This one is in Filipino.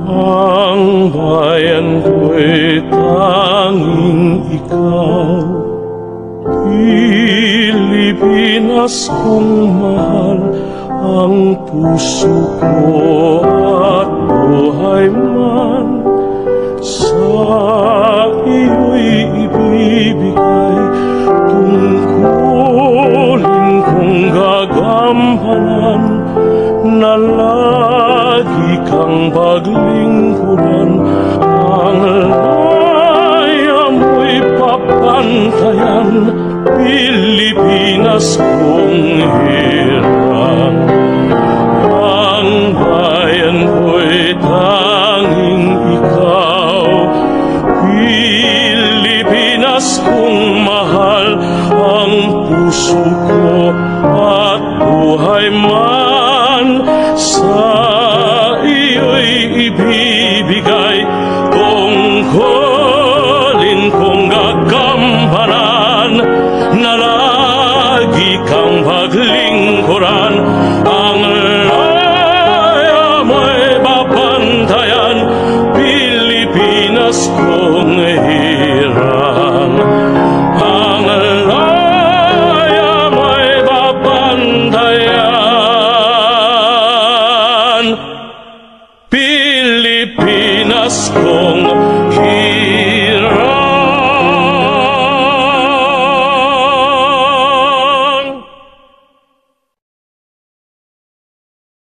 Ang bayan ko'y tanging ikaw, Pilipinas kong mahal, ang puso ko at buhay man sa iyo'y ibibigay. Tungkulin kong gagampanan na lagi kang paglingkuran, ang laya mo'y papantayan, Pilipinas kong hirang. Ang bayan ko'y tanging ikaw, Pilipinas kong mahal, ang puso ko at buhay man sa iyo'y ibibigay. Tungkulin kong gagampanan na lagi kang paglingkuran, ang laya mo'y babantayan, Pilipinas kong hirang. Ang laya mo'y babantayan, Pilipinas kong